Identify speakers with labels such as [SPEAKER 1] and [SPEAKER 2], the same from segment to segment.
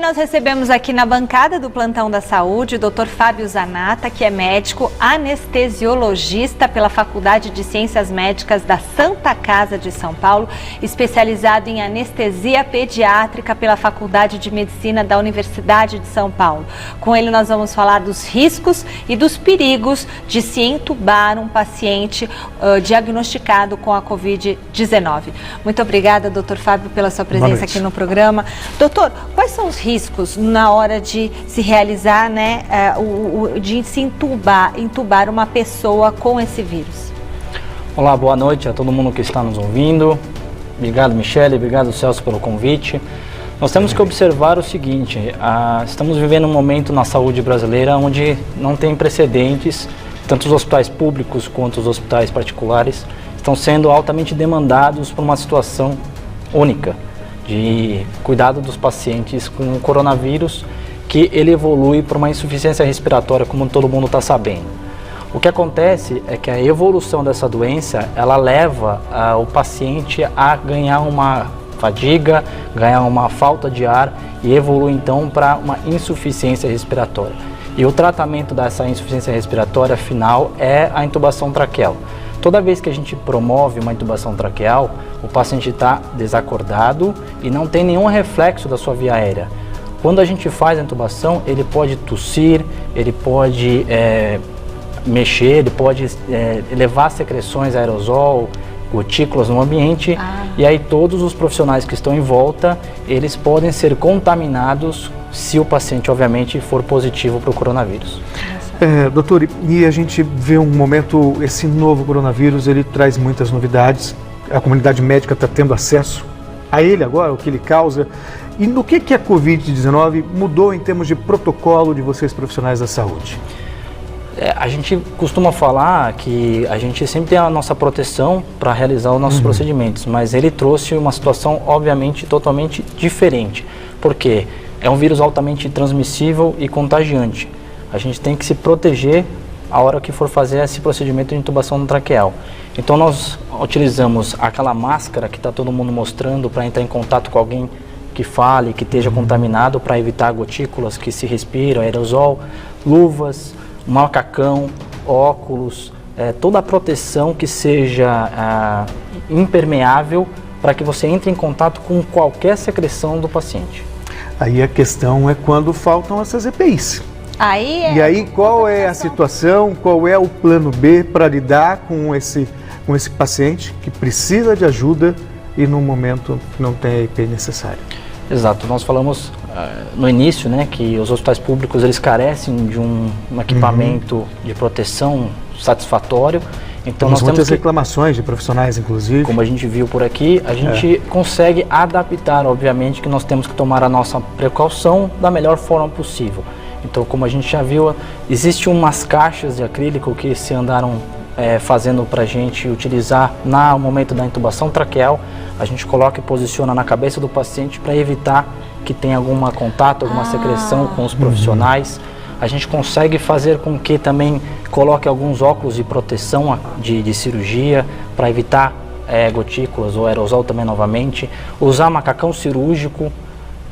[SPEAKER 1] nós recebemos aqui na bancada do Plantão da Saúde o Dr. Fábio Zanata, que é médico anestesiologista pela Faculdade de Ciências Médicas da Santa Casa de São Paulo, especializado em anestesia pediátrica pela Faculdade de Medicina da Universidade de São Paulo. Com ele nós vamos falar dos riscos e dos perigos de se entubar um paciente diagnosticado com a Covid-19. Muito obrigada, Dr. Fábio, pela sua presença aqui no programa. Doutor, quais são os riscos na hora de se realizar, de se entubar uma pessoa com esse vírus?
[SPEAKER 2] Olá, boa noite a todo mundo que está nos ouvindo. Obrigado, Michele, obrigado, Celso, pelo convite. Nós temos que observar o seguinte, estamos vivendo um momento na saúde brasileira onde não tem precedentes, tanto os hospitais públicos quanto os hospitais particulares estão sendo altamente demandados por uma situação única de cuidado dos pacientes com o coronavírus, que ele evolui para uma insuficiência respiratória, como todo mundo está sabendo. O que acontece é que a evolução dessa doença, ela leva o paciente a ganhar uma fadiga, ganhar uma falta de ar e evolui então para uma insuficiência respiratória. E o tratamento dessa insuficiência respiratória final é a intubação traqueal. Toda vez que a gente promove uma intubação traqueal, o paciente está desacordado e não tem nenhum reflexo da sua via aérea. Quando a gente faz a intubação, ele pode tossir, ele pode mexer, ele pode levar secreções aerosol, gotículas no ambiente, e aí todos os profissionais que estão em volta, eles podem ser contaminados se o paciente, obviamente, for positivo para o coronavírus.
[SPEAKER 3] Doutor, e a gente vê um momento, esse novo coronavírus, ele traz muitas novidades, a comunidade médica está tendo acesso a ele agora, o que ele causa, e no que a Covid-19 mudou em termos de protocolo de vocês profissionais da saúde?
[SPEAKER 2] A gente costuma falar que a gente sempre tem a nossa proteção para realizar os nossos procedimentos, mas ele trouxe uma situação, obviamente, totalmente diferente, porque é um vírus altamente transmissível e contagiante. A gente tem que se proteger a hora que for fazer esse procedimento de intubação traqueal. Então nós utilizamos aquela máscara que está todo mundo mostrando para entrar em contato com alguém que fale, que esteja contaminado, para evitar gotículas que se respiram, aerosol, luvas, macacão, óculos, toda a proteção que seja impermeável para que você entre em contato com qualquer secreção do paciente.
[SPEAKER 3] Aí a questão é quando faltam essas EPIs. E aí qual é a situação, qual é o plano B para lidar com esse paciente que precisa de ajuda e no momento não tem a EPI necessária?
[SPEAKER 2] Exato, nós falamos no início, que os hospitais públicos eles carecem de um equipamento de proteção satisfatório. Então nós temos muitas
[SPEAKER 3] reclamações de profissionais, inclusive.
[SPEAKER 2] Como a gente viu por aqui, a gente consegue adaptar, obviamente, que nós temos que tomar a nossa precaução da melhor forma possível. Então, como a gente já viu, existem umas caixas de acrílico que se andaram fazendo para a gente utilizar no momento da intubação traqueal. A gente coloca e posiciona na cabeça do paciente para evitar que tenha algum contato, alguma secreção com os profissionais. A gente consegue fazer com que também coloque alguns óculos de proteção de cirurgia para evitar gotículas ou aerosol também novamente. Usar macacão cirúrgico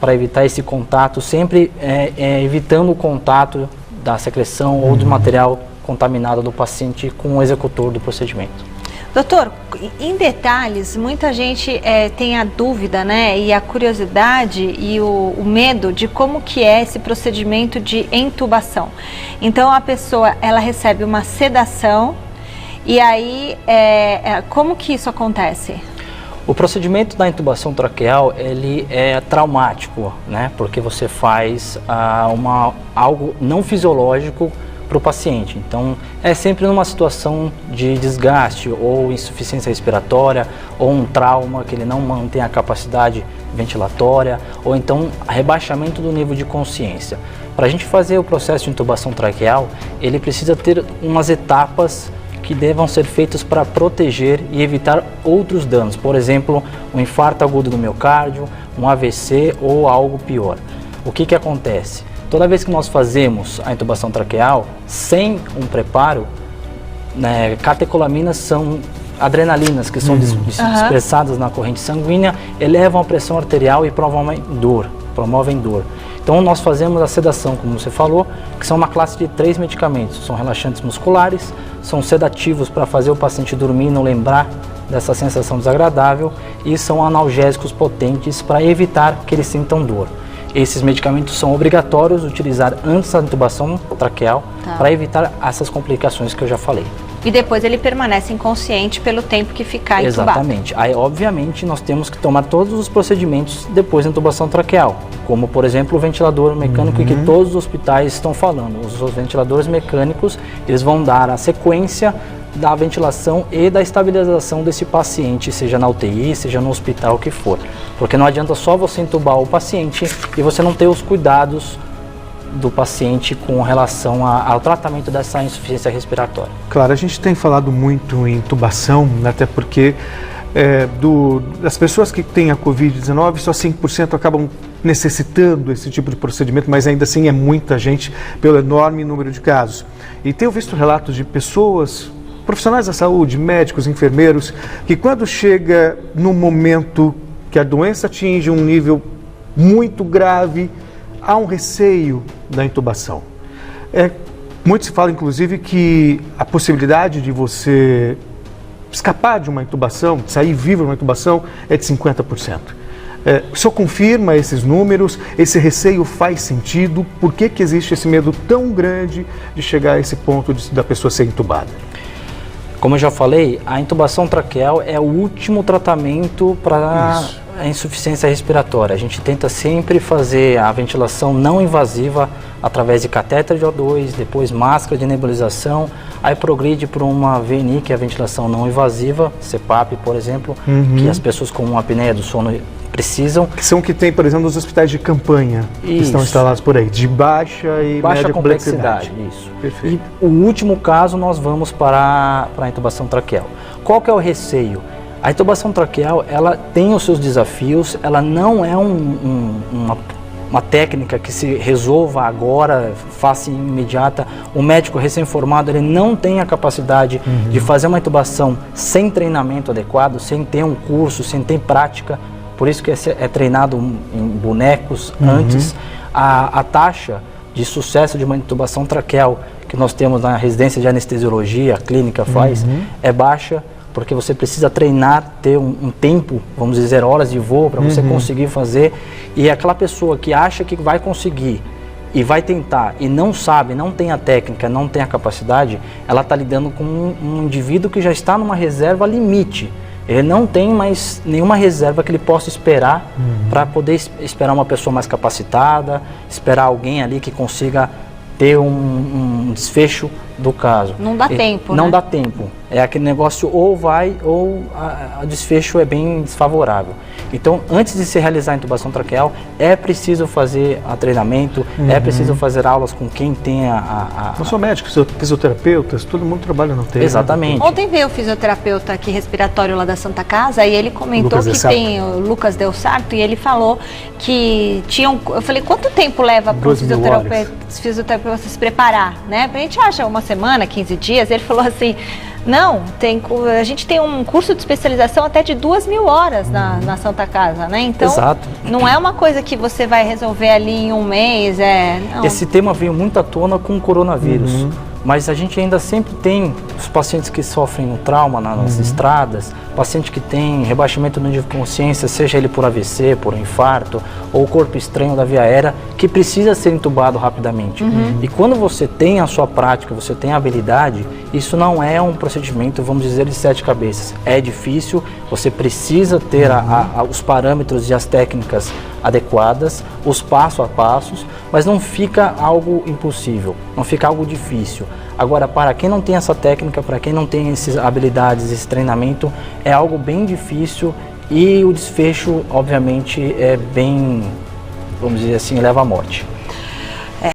[SPEAKER 2] para evitar esse contato, sempre evitando o contato da secreção ou do material contaminado do paciente com o executor do procedimento.
[SPEAKER 1] Doutor, em detalhes, muita gente tem a dúvida, e a curiosidade e o medo de como que é esse procedimento de intubação. Então a pessoa, ela recebe uma sedação e aí, como que isso acontece?
[SPEAKER 2] O procedimento da intubação traqueal, ele é traumático, porque você faz algo não fisiológico para o paciente. Então, é sempre numa situação de desgaste ou insuficiência respiratória ou um trauma que ele não mantém a capacidade ventilatória ou então rebaixamento do nível de consciência. Para a gente fazer o processo de intubação traqueal, ele precisa ter umas etapas que devam ser feitas para proteger e evitar outros danos, por exemplo, um infarto agudo do miocárdio, um AVC ou algo pior. O que acontece? Toda vez que nós fazemos a intubação traqueal, sem um preparo, catecolaminas são adrenalinas que são dispersadas na corrente sanguínea, elevam a pressão arterial e promovem dor. Então nós fazemos a sedação, como você falou, que são uma classe de 3 medicamentos. São relaxantes musculares, são sedativos para fazer o paciente dormir e não lembrar dessa sensação desagradável, e são analgésicos potentes para evitar que eles sintam dor. Esses medicamentos são obrigatórios utilizar antes da intubação traqueal para evitar essas complicações que eu já falei.
[SPEAKER 1] E depois ele permanece inconsciente pelo tempo que ficar intubado.
[SPEAKER 2] Exatamente. Aí, obviamente, nós temos que tomar todos os procedimentos depois da intubação traqueal, como, por exemplo, o ventilador mecânico que todos os hospitais estão falando. Os ventiladores mecânicos, eles vão dar a sequência da ventilação e da estabilização desse paciente, seja na UTI, seja no hospital, que for. Porque não adianta só você intubar o paciente e você não ter os cuidados do paciente com relação ao tratamento dessa insuficiência respiratória.
[SPEAKER 3] Claro, a gente tem falado muito em intubação, até porque das pessoas que têm a Covid-19, só 5% acabam necessitando esse tipo de procedimento, mas ainda assim é muita gente pelo enorme número de casos. E tenho visto relatos de pessoas, profissionais da saúde, médicos, enfermeiros, que quando chega no momento que a doença atinge um nível muito grave, há um receio da intubação. Muito se fala, inclusive, que a possibilidade de você escapar de uma intubação, de sair vivo de uma intubação, é de 50%. O senhor confirma esses números? Esse receio faz sentido? Por que existe esse medo tão grande de chegar a esse ponto da pessoa ser intubada?
[SPEAKER 2] Como eu já falei, a intubação traqueal é o último tratamento para a insuficiência respiratória. A gente tenta sempre fazer a ventilação não invasiva através de catéter de O2, depois máscara de nebulização, aí progride para uma VNI, que é a ventilação não invasiva, CPAP, por exemplo, que as pessoas com uma apneia do sono precisam. Que são que tem, por exemplo, nos hospitais de campanha, que estão instalados por aí, de baixa média complexidade. Isso.
[SPEAKER 3] Perfeito.
[SPEAKER 2] E o último caso nós vamos para a intubação traqueal. Qual que é o receio? A intubação traqueal, ela tem os seus desafios, ela não é uma técnica que se resolva agora, fácil e imediata. O médico recém-formado, ele não tem a capacidade de fazer uma intubação sem treinamento adequado, sem ter um curso, sem ter prática. Por isso que é treinado em bonecos antes. A taxa de sucesso de uma intubação traqueal que nós temos na residência de anestesiologia, a clínica faz, é baixa, porque você precisa treinar, ter um tempo, vamos dizer, horas de voo para você conseguir fazer. E aquela pessoa que acha que vai conseguir e vai tentar e não sabe, não tem a técnica, não tem a capacidade, ela está lidando com um indivíduo que já está numa reserva limite. Ele não tem mais nenhuma reserva que ele possa esperar para poder esperar uma pessoa mais capacitada, esperar alguém ali que consiga ter um desfecho do caso.
[SPEAKER 1] Não dá tempo,
[SPEAKER 2] Não
[SPEAKER 1] né?
[SPEAKER 2] dá tempo. É aquele negócio ou vai ou o desfecho é bem desfavorável. Então, antes de se realizar a intubação traqueal, é preciso fazer treinamento, é preciso fazer aulas com quem tem
[SPEAKER 3] Não sou médico, sou fisioterapeutas, todo mundo trabalha no TEI.
[SPEAKER 2] Exatamente.
[SPEAKER 1] Né? Ontem veio o fisioterapeuta aqui respiratório lá da Santa Casa e ele comentou que tem o Lucas Del Sarto e ele falou que tinham... Eu falei, quanto tempo leva para o fisioterapeuta se preparar, né? A gente acha uma semana, 15 dias, ele falou assim... Não, a gente tem um curso de especialização até de 2.000 horas na Santa Casa, né? Então,
[SPEAKER 2] exato.
[SPEAKER 1] Não é uma coisa que você vai resolver ali em um mês, não.
[SPEAKER 2] Esse tema veio muito à tona com o coronavírus, mas a gente ainda sempre tem os pacientes que sofrem um trauma nas estradas, paciente que tem rebaixamento do nível de consciência, seja ele por AVC, por infarto, ou corpo estranho da via aérea, que precisa ser entubado rapidamente. E quando você tem a sua prática, você tem a habilidade, isso não é um procedimento, vamos dizer, de 7 cabeças. É difícil, você precisa ter os parâmetros e as técnicas adequadas, os passo a passos, mas não fica algo impossível, não fica algo difícil. Agora, para quem não tem essa técnica, para quem não tem essas habilidades, esse treinamento, é algo bem difícil e o desfecho, obviamente, é bem, vamos dizer assim, leva à morte.